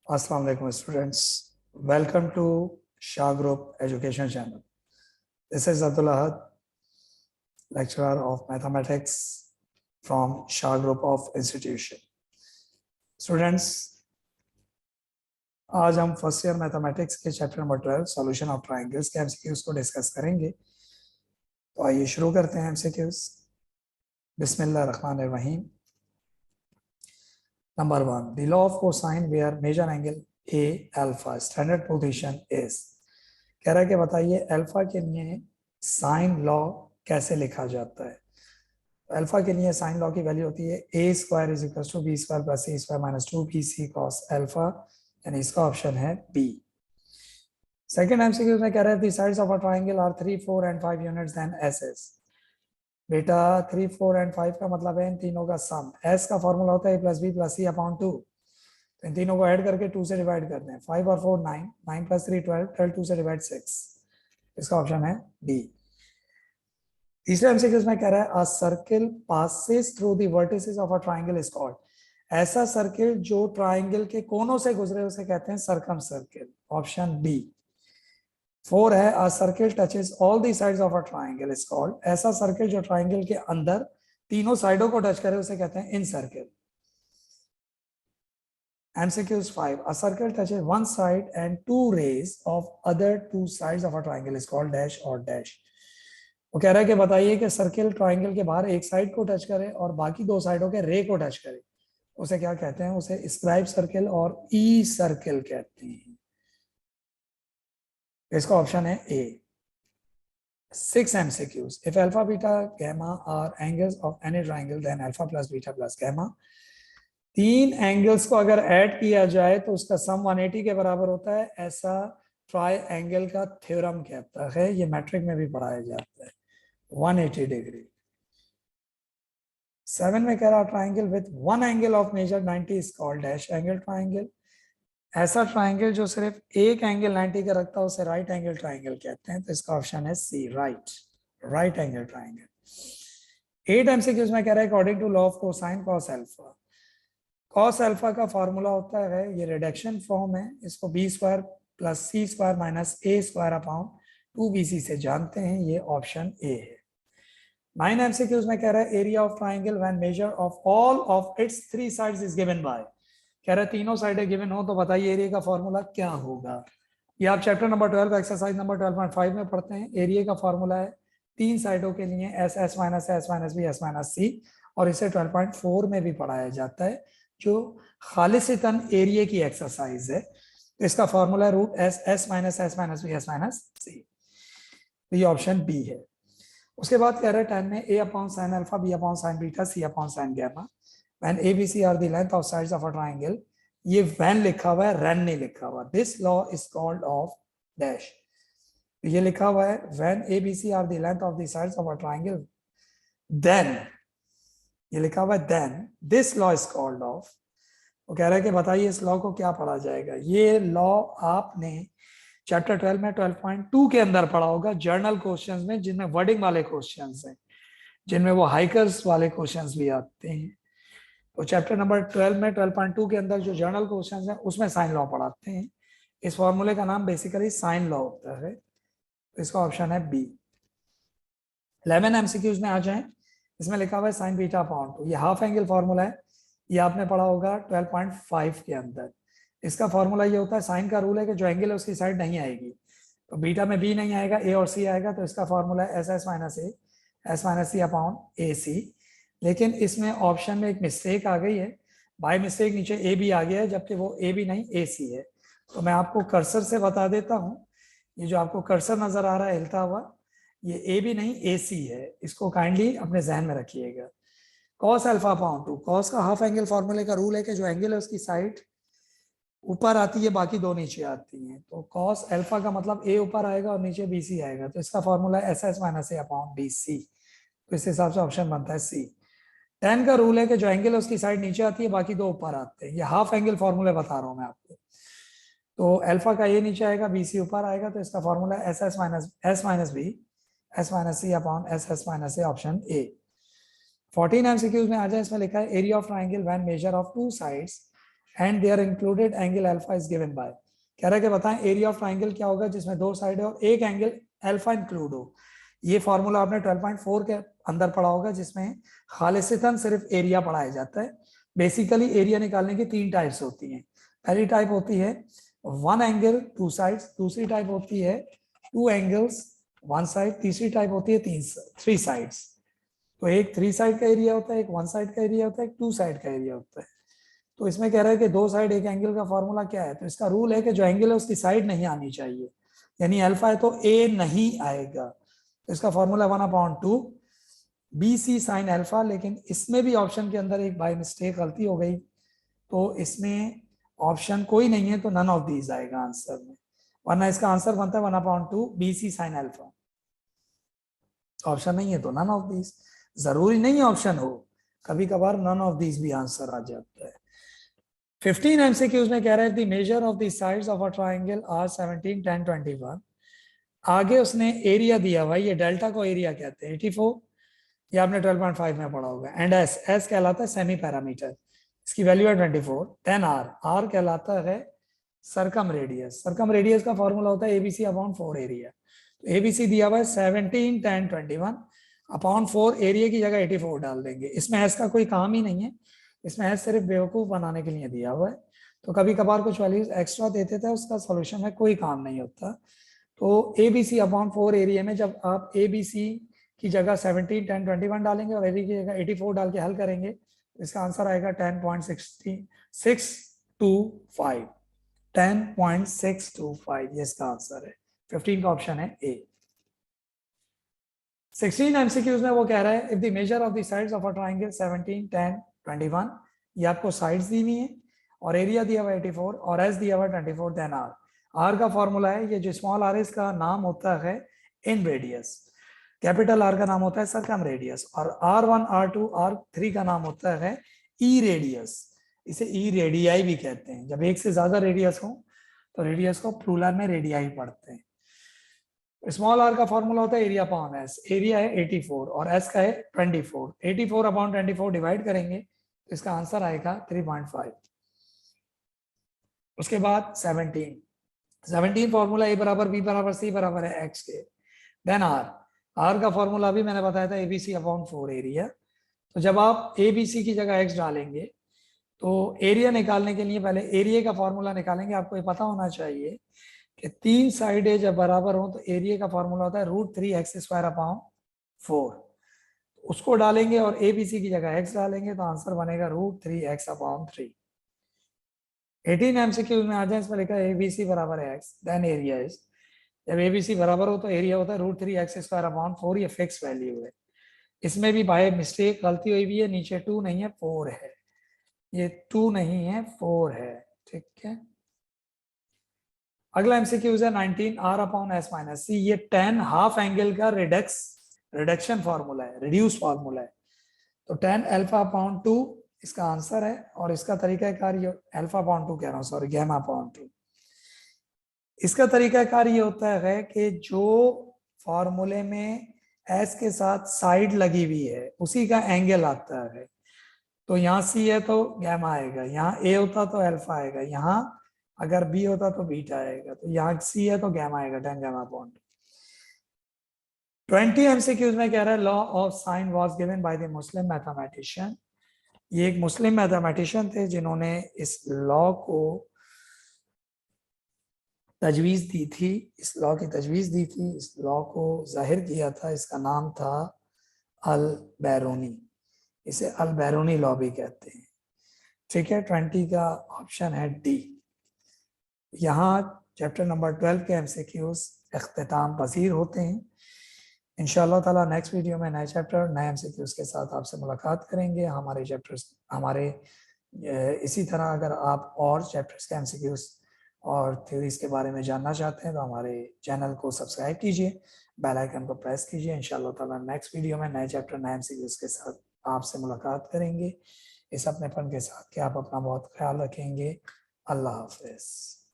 Assalamu alaikum students. Welcome to Shah Group Education Channel. This is Abdul Ahad, lecturer of mathematics from Shah Group of Institution. Students, आज हम first year mathematics के chapter number 12 solution of triangles के MCQs को discuss करेंगे। तो आइए शुरू करते हैं एमसीक्यूज। बिस्मिल्लाहिर्रहमानिर्रहीम। Number 1, the law of cosine where major angle A alpha standard position is। कह रहा है कि बताइए अल्फा के लिए साइन लॉ कैसे लिखा जाता है। अल्फा के लिए साइन लॉ की वैल्यू होती है a square is equal to b square plus c square minus 2bc cos alpha, यानी इसका ऑप्शन है B। सेकंड एमसीक्यू में कह रहा है the sides of a triangle are 3, 4 and 5 units then एसएस। बेटा 3, 4 एंड 5 का मतलब है इन तीनों का सम। एस का फॉर्मूला होता है a plus B plus C upon 2। इन तीनों को ऐड करके 2 से डिवाइड करते हैं। 5 और 4 9, 9 प्लस 3 12, 12 2 से डिवाइड 6। इसका ऑप्शन है डी। तीसरे एमसीक्यू में कह रहा है a circle passes through the vertices of a triangle is called. ऐसा सर्किल जो ट्रायंगल के कोनों से गुजरे उसे कहते हैं सर्कम सर्किल। Option B. 4 है a circle touches all the sides of a triangle is called. ऐसा सर्किल जो ट्रायंगल के अंदर तीनों साइडों को टच करे उसे कहते हैं इन circle. MCQs 5, a circle touches one side and 2 rays of other 2 sides of a triangle is called dash or dash। वो कह रहा है कि बताइए कि सर्किल ट्रायंगल के बाहर एक साइड को टच करे और बाकी दो साइडों के रे को टच करे उसे क्या कहते हैं? उसे स्क्राइब सर्किल और ई सर्किल कहते हैं। इसका ऑप्शन है ए। 6 MCQs, if alpha beta gamma are angles of any triangle then alpha plus beta plus gamma। 3 angles को अगर ऐड किया जाए तो उसका सम 180 के बराबर होता है, ऐसा ट्राई एंगल का थ्योरम कहता है। ये मैट्रिक में भी पढ़ाया जाता है 180 डिग्री। 7 में कह रहा triangle with one angle of measure 90 is called dash angle triangle. ऐसा ट्राइंगल जो सिर्फ एक एंगल 90 का रखता है उसे राइट एंगल ट्राइंगल कहते हैं। तो इसका ऑप्शन है C, right angle triangle. 8 MCQs में कह रहा है according to law of cosine cos alpha. Cos alpha का फॉर्मूला होता है, ये रिडक्शन फॉर्म है, इसको B square plus C square minus A square upon 2bc से जानते हैं। ये ऑप्शन ए है। 9 MCQs में कह रहा है area of triangle when measure of all of its 3 sides is given by. कह रहा है तीनों साइडें गिवन हो तो बताइए एरिया का फॉर्मूला क्या होगा। ये आप चैप्टर नंबर 12 एक्सरसाइज नंबर 12.5 में पढ़ते हैं। एरिया का फॉर्मूला है 3 साइडों के लिए S S minus S minus B S minus C, और इसे 12.4 में भी पढ़ाया जाता है जो खालिसतन एरिया की एक्सरसाइज है। तो इसका formula root S S minus S minus B S minus C. ये ऑप्शन बी है। उसके बाद कह रहे हैं 10 में a upon sine alpha, b upon sine beta, c upon sine gamma when a b c are the length of sides of a triangle. ये when लिखा हुआ है, रन नहीं लिखा हुआ। This law is called of dash. ये लिखा हुआ है when a b c are the length of the sides of a triangle then, ये लिखा हुआ है then this law is called of. वो कह रहा है कि बताइए इस लॉ को क्या पढ़ा जाएगा। ये लॉ आपने चैप्टर 12 में 12.2 के अंदर पढ़ा होगा जर्नल क्वेश्चंस में, जिनमें वर्डिंग वाले क्वेश्चंस हैं, जिनमें वो हाइकर्स वाले क्वेश्चंस भी आते हैं। तो चैप्टर नंबर 12 में 12.2 के अंदर जो जर्नल क्वेश्चंस हैं उसमें साइन लॉ पढ़ाते हैं। इस फॉर्मूले का नाम बेसिकली साइन लॉ होता है। तो इसका ऑप्शन है बी। 11 MCQs में आ जाए। इसमें लिखा हुआ है साइन बीटा अपॉन 2। ये हाफ एंगल फॉर्मूला है, ये आपने पढ़ा होगा 12.5 के अंदर। इसका फॉर्मूला ये होता है, साइन का रूल है कि जो एंगल है उसकी साइड नहीं आएगी। तो बीटा में बी नहीं आएगा, ए और सी आएगा। तो इसका फॉर्मूला है S S minus A S minus C upon A C. लेकिन इसमें ऑप्शन में एक मिस्टेक आ गई है, बाय मिस्टेक नीचे ए बी आ गया है, जबकि वो ए बी नहीं ए सी है। तो मैं आपको कर्सर से बता देता हूँ, ये जो आपको कर्सर नजर आ रहा है हिलता हुआ, ये ए बी नहीं ए सी है। इसको काइंडली अपने जहन में रखिएगा। कॉस अल्फा अपॉन 2, कॉस का हाफ एंगल फॉर्मूले का रूल है कि जो एंगल है उसकी साइड ऊपर आती है, बाकी दो नीचे आती हैं। तो कॉस अल्फा का मतलब ए ऊपर आएगा और नीचे बी सी आएगा। तो इसका फॉर्मूला है एस एस माइनस ए अपॉन बी सी। तो इस हिसाब से ऑप्शन बनता है सी। tan का रूल है कि जो एंगल है उसकी साइड नीचे आती है, बाकी दो ऊपर आते हैं। ये हाफ एंगल फॉर्मूले बता रहा हूं मैं आपको। तो अल्फा का ए नीचे आएगा, बी सी ऊपर आएगा। तो इसका formula S S minus B S minus C upon S S minus A, option A. 14 MCQs में आ जाए। इसमें लिखा है area of triangle when measure of 2 sides and they are included angle alpha is given by. कह रहा है कि बताएं एरिया ऑफ ट्राइंगल क्या होगा जिसमें दो साइड है और एक एंगल अल्फा इंक्लूड हो। ये फॉर्मूला आपने 12.4 के अंदर पढ़ा होगा जिसमें खालिसतन सिर्फ एरिया पढ़ाया जाता है। बेसिकली एरिया निकालने की 3 टाइप्स होती हैं। पहली टाइप होती है 1 एंगल 2 साइड्स, दूसरी टाइप होती है 2 एंगल्स 1 साइड, तीसरी टाइप होती है 3 साइड्स। तो एक 3 साइड का एरिया होता है, एक 1 साइड का एरिया होता है, एक 2 साइड का एरिया होता है। तो इसमें कह रहा है कि 2 साइड एक एंगल का फॉर्मूला क्या है, तो इसका रूल है कि जो एंगल है उसकी साइड नहीं आनी चाहिए, यानी अल्फा है तो ए नहीं आएगा। तो इसका formula 1/2 B C sine alpha. लेकिन इसमें भी ऑप्शन के अंदर एक बाय मिस्टेक गलती हो गई, तो इसमें ऑप्शन कोई नहीं है तो नन ऑफ दीज आएगा आंसर में, वरना इसका आंसर बनता है 1/2 B C sine alpha. Option नहीं है तो नन ऑफ दीज। जरूरी नहीं ऑप्शन हो, कभी कभार नन ऑफ दीज भी आंसर आ जाता है। 15 एमसीक्यूज में कह रहा है the measure of the sides of a triangle are 17, 10, 21। आगे उसने एरिया दिया हुआ, ये डेल्टा को एरिया कहते हैं 84, ये आपने 12.5 में पढ़ा होगा। एंड एस, एस कहलाता है सेमी पैरामीटर, इसकी वैल्यू है 24। 10 आर, आर कहलाता है सरकम रेडियस। सरकम रेडियस का फॉर्मूला होता है एबीसी अपॉन 4 एरिया। तो एबीसी दिया हुआ है 17, 10, 21 अपॉन 4, एरिया की जगह 84 डाल देंगे। इसमें एस का कोई काम ही नहीं है, इसमें एस सिर्फ बेवकूफ बनाने के लिए दिया हुआ है। तो कभी कभार कुछ वैल्यूज एक्स्ट्रा देते थे, उसका सोल्यूशन में कोई काम नहीं होता। तो A B C upon 4 area में जब आप ए बी सी की जगह 17, 10, 21 डालेंगे और एरिया की जगह 84 डाल के हल करेंगे, तो इसका आंसर आएगा 10.625। 10.625 ये इसका आंसर है। 15 का ऑप्शन है ए। 16 एमसीक्यूज में वो कह रहा है if the measure of the sides of a triangle 17, 10, 21, ये आपको साइड्स दी हुई है और एरिया दिया हुआ 84 और एस दिया हुआ 24, देन आर। आर का फॉर्मूला है, ये जो स्मॉल आर इसका नाम होता है इन रेडियस, कैपिटल आर का नाम होता है सरकम रेडियस, और R1, R2, R3 का नाम होता है ई रेडियस। इसे ई रेडियाई भी कहते हैं। जब एक से ज्यादा रेडियस हो तो रेडियस को प्लूरल में रेडियाई पढ़ते हैं। स्मॉल आर का फॉर्मूला होता है एरिया अपॉन एस, एरिया है 84 और एस का है 24। 84 अपॉन 24 डिवाइड करेंगे तो इसका आंसर आएगा 3.5। उसके बाद 17 फॉर्मूला ए बराबर बी बराबर सी बराबर है एक्स के। देन आर का फॉर्मूला भी मैंने बताया था एबीसी अपॉन 4 एरिया। तो जब आप एबीसी की जगह एक्स डालेंगे तो एरिया निकालने के लिए पहले एरिया का फॉर्मूला निकालेंगे। आपको ये पता होना चाहिए कि 3 साइडें जब बराबर हो तो एरिया का फॉर्मूला होता है √3x² अपॉन 4। उसको डालेंगे और एबीसी की जगह x डालेंगे तो आंसर बनेगा √3x अपॉन 3। 18 एमसीक्यू में आ जाए, इसमें लिखा है एबीसी बराबर है x, देन एरिया इज। जब एबीसी बराबर हो तो एरिया होता है √3x² अपॉन 4, ये फिक्स वैल्यू है। इसमें भी बाय मिस्टेक गलती हुई भी है, नीचे 2 नहीं है 4 है, ये 2 नहीं है 4 है, ठीक है। अगला एमसीक्यूज है 19 are upon S minus C. ये 10 हाफ एंगल का रिडक्शन फॉर्मूला है, रिड्यूस फॉर्मूला है। तो 10 अल्फा अपॉन 2 इसका आंसर है, और इसका तरीका कार्य अल्फा अपॉन 2 कह रहा हूं, सॉरी गैमा अपॉन 2। इसका तरीका कार्य ये होता है कि जो फॉर्मूले में एस के साथ साइड लगी हुई है उसी का एंगल आता है। तो यहाँ सी है तो गैमा आएगा, यहाँ ए होता तो अल्फा आएगा, यहाँ अगर बी होता तो बीटा आएगा, तो यहाँ सी है तो गैमा आएगा, 10 गैमा अपॉन 2। 20 एमसीक्यूज में कह रहा है law of sine was given by the Muslim mathematician. ये एक मुस्लिम मैथमेटिशियन थे जिन्होंने इस लॉ को तजवीज दी थी, इस लॉ की तजवीज दी थी, इस लॉ को जाहिर किया था। इसका नाम था अल बैरूनी, इसे अल बैरूनी लॉ भी कहते हैं, ठीक है। 20 का ऑप्शन है डी। यहाँ चैप्टर नंबर 12 के एमसीक्यूज इख्तिताम पसीर होते हैं। इंशाअल्लाह ताला नेक्स्ट वीडियो में नए चैप्टर नए एमसीक्यूज के साथ आपसे मुलाकात करेंगे। हमारे चैप्टर्स इसी तरह अगर आप और चैप्टर्स के एमसीक्यूज और थ्योरीज के बारे में जानना चाहते हैं तो हमारे चैनल को सब्सक्राइब कीजिए, बेल आइकन को प्रेस कीजिए। इंशाअल्लाह ताला नेक्स्ट वीडियो में नए चैप्टर नए एमसीक्यूज के साथ आपसे मुलाकात करेंगे, इस अपनेपन के साथ कि आप अपना बहुत ख्याल रखेंगे। अल्लाह हाफिज़।